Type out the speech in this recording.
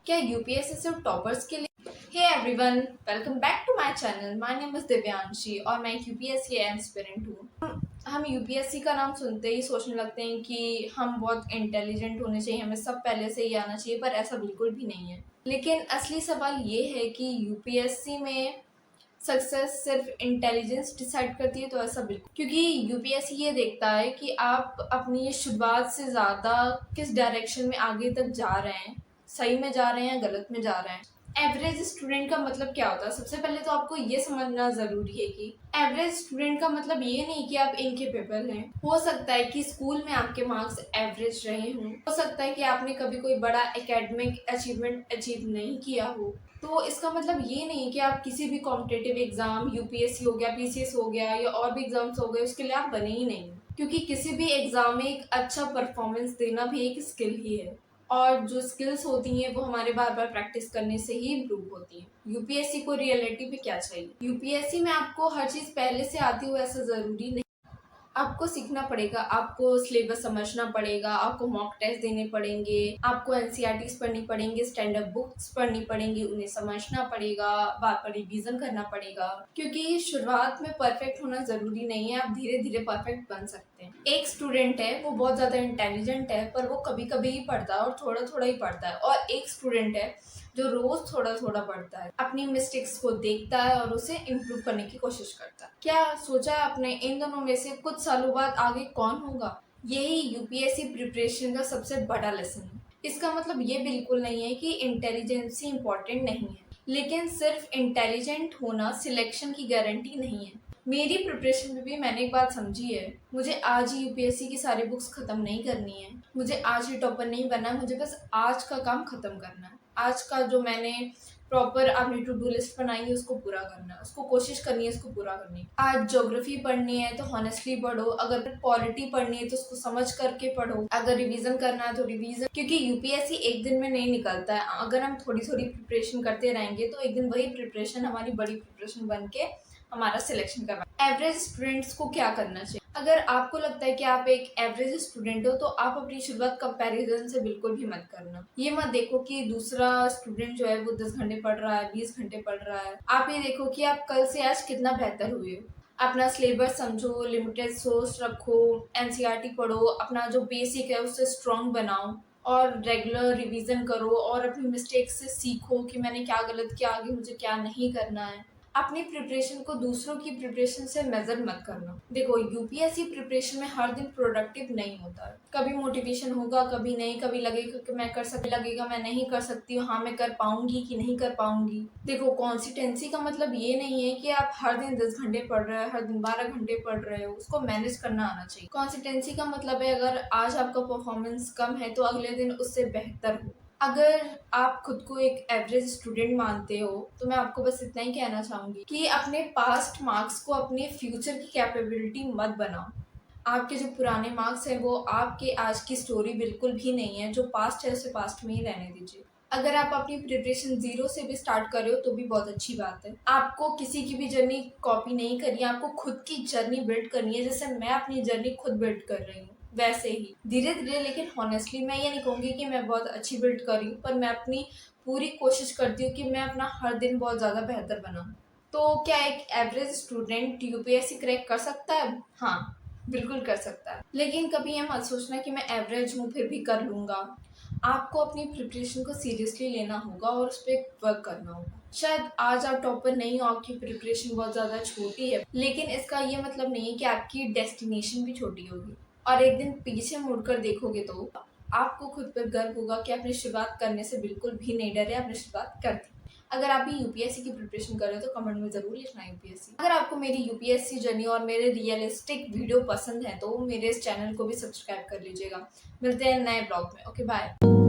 क्या यूपीएससी सिर्फ टॉपर्स के लिए? Hey everyone, welcome back to my channel. My name is Divyanshi और मैं एक यूपीएससी एस्पिरेंट हूँ। हम यूपीएससी का नाम सुनते ही सोचने लगते हैं कि हम बहुत इंटेलिजेंट होने चाहिए, हमें सब पहले से ही आना चाहिए, पर ऐसा बिल्कुल भी नहीं है। लेकिन असली सवाल ये है कि यूपीएससी में सक्सेस सिर्फ इंटेलिजेंस डिसाइड करती है? तो ऐसा बिल्कुल, क्योंकि यूपीएससी ये देखता है कि आप अपनी शुरुआत से ज़्यादा किस डायरेक्शन में आगे तक जा रहे हैं, सही में जा रहे हैं या गलत में जा रहे हैं। एवरेज स्टूडेंट का मतलब क्या होता है? सबसे पहले तो आपको ये समझना ज़रूरी है कि एवरेज स्टूडेंट का मतलब ये नहीं कि आप इनकेपेबल हैं। हो सकता है कि स्कूल में आपके मार्क्स एवरेज रहे हों, हो सकता है कि आपने कभी कोई बड़ा एकेडमिक अचीवमेंट अचीव नहीं किया हो। तो इसका मतलब ये नहीं कि आप किसी भी कॉम्पिटेटिव एग्जाम, यूपीएससी हो गया, पीसीएस हो गया या और भी एग्जाम्स हो गए, उसके लिए आप बने ही नहीं। क्योंकि किसी भी एग्जाम में एक अच्छा परफॉर्मेंस देना भी एक स्किल ही है, और जो स्किल्स होती हैं वो हमारे बार बार प्रैक्टिस करने से ही इम्प्रूव होती हैं। यूपीएससी को रियलिटी पे क्या चाहिए? यूपीएससी में आपको हर चीज़ पहले से आती हो ऐसा ज़रूरी नहीं। आपको सीखना पड़ेगा, आपको सिलेबस समझना पड़ेगा, आपको मॉक टेस्ट देने पड़ेंगे, आपको एनसीईआरटीज़ पढ़नी पड़ेंगी, स्टैंड अप बुक्स पढ़नी पड़ेंगी, उन्हें समझना पड़ेगा, बार बार रिवीजन करना पड़ेगा। क्योंकि शुरुआत में परफेक्ट होना ज़रूरी नहीं है, आप धीरे धीरे परफेक्ट बन सकते हैं। एक स्टूडेंट है, वो बहुत ज़्यादा इंटेलिजेंट है, पर वो कभी कभी ही पढ़ता है और थोड़ा थोड़ा ही पढ़ता है। और एक स्टूडेंट है जो रोज थोड़ा थोड़ा पढ़ता है, अपनी मिस्टेक्स को देखता है और उसे इम्प्रूव करने की कोशिश करता है। क्या सोचा है आपने इन दोनों में से कुछ सालों बाद आगे कौन होगा? यही यूपीएससी प्रिपरेशन का सबसे बड़ा लेसन है। इसका मतलब ये बिल्कुल नहीं है कि इंटेलिजेंसी इंपॉर्टेंट नहीं है, लेकिन सिर्फ इंटेलिजेंट होना सिलेक्शन की गारंटी नहीं है। मेरी प्रिपरेशन में भी मैंने एक बात समझी है, मुझे आज ही यूपीएससी की सारी बुक्स खत्म नहीं करनी है, मुझे आज ही टॉपर नहीं बनना है, मुझे बस आज का काम खत्म करना है। आज का जो मैंने प्रॉपर अपनी टू डू लिस्ट बनाई है उसको पूरा करना है, उसको कोशिश करनी है उसको पूरा करनी है। आज ज्योग्राफी पढ़नी है तो हॉनेस्टली पढ़ो, अगर पॉलिटी पढ़नी है तो उसको समझ करके पढ़ो, अगर रिवीजन करना है तो रिवीजन, क्योंकि यूपीएससी एक दिन में नहीं निकलता है। अगर हम थोड़ी थोड़ी प्रिपरेशन करते रहेंगे तो एक दिन वही प्रिपरेशन हमारी बड़ी प्रिपरेशन बन के हमारा सिलेक्शन करवा। एवरेज स्टूडेंट्स को क्या करना चाहिए? अगर आपको लगता है कि आप एक एवरेज स्टूडेंट हो तो आप अपनी शुरुआत कंपैरिजन से बिल्कुल भी मत करना। ये मत देखो कि दूसरा स्टूडेंट जो है वो 10 घंटे पढ़ रहा है, 20 घंटे पढ़ रहा है। आप ये देखो कि आप कल से आज कितना बेहतर हुए हो। अपना सिलेबस समझो, लिमिटेड सोर्स रखो, एनसीईआरटी पढ़ो, अपना जो बेसिक है उससे स्ट्रॉन्ग बनाओ और रेगुलर रिवीजन करो और अपनी मिस्टेक से सीखो कि मैंने क्या गलत किया, आगे मुझे क्या नहीं करना है। अपनी प्रिपरेशन को दूसरों की प्रिपरेशन से मेजर मत करना। देखो, यूपीएससी प्रिपरेशन में हर दिन प्रोडक्टिव नहीं होता है। कभी मोटिवेशन होगा, कभी नहीं, कभी लगेगा कि मैं कर सकती, लगेगा मैं नहीं कर सकती हूँ, हाँ मैं कर पाऊंगी कि नहीं कर पाऊंगी। देखो, कॉन्सिस्टेंसी का मतलब ये नहीं है कि आप हर दिन 10 घंटे पढ़ रहे हो, हर दिन 12 घंटे पढ़ रहे हो, उसको मैनेज करना आना चाहिए। कॉन्सिस्टेंसी का मतलब है अगर आज आपका परफॉर्मेंस कम है तो अगले दिन उससे बेहतर हो। अगर आप खुद को एक एवरेज स्टूडेंट मानते हो तो मैं आपको बस इतना ही कहना चाहूंगी कि अपने पास्ट मार्क्स को अपने फ्यूचर की कैपेबिलिटी मत बनाओ। आपके जो पुराने मार्क्स हैं वो आपके आज की स्टोरी बिल्कुल भी नहीं है। जो पास्ट है उसे पास्ट में ही रहने दीजिए। अगर आप अपनी प्रिपरेशन जीरो से भी स्टार्ट कर रहे हो तो भी बहुत अच्छी बात है। आपको किसी की भी जर्नी कॉपी नहीं करनी है, आपको खुद की जर्नी बिल्ड करनी है। जैसे मैं अपनी जर्नी खुद बिल्ड कर रही हूँ वैसे ही धीरे धीरे, लेकिन हॉनेस्टली मैं ये नहीं कहूँगी कि मैं बहुत अच्छी बिल्ड कर रही हूँ, पर मैं अपनी पूरी कोशिश करती हूँ कि मैं अपना हर दिन बहुत ज़्यादा बेहतर बनाऊँ। तो क्या एक एवरेज स्टूडेंट यूपीएससी क्रैक कर सकता है? हाँ, बिल्कुल कर सकता है। लेकिन कभी ये मत सोचना कि मैं एवरेज हूँ फिर भी कर लूँगा। आपको अपनी प्रिपरेशन को सीरियसली लेना होगा और उस पर वर्क करना होगा। शायद आज आप टॉपर नहीं हो, आपकी प्रिपरेशन बहुत ज़्यादा छोटी है, लेकिन इसका ये मतलब नहीं है कि आपकी डेस्टिनेशन भी छोटी होगी। और एक दिन पीछे मुड़कर देखोगे तो आपको खुद पर गर्व होगा कि आपने शुरुआत करने से बिल्कुल भी नहीं डरे, आपने शुरुआत कर दी। अगर आप भी यूपीएससी की प्रिपरेशन कर रहे हो तो कमेंट में ज़रूर लिखना यूपीएससी। अगर आपको मेरी यूपीएससी जर्नी और मेरे रियलिस्टिक वीडियो पसंद है तो मेरे इस चैनल को भी सब्सक्राइब कर लीजिएगा। मिलते हैं नए ब्लॉग में। Okay, bye.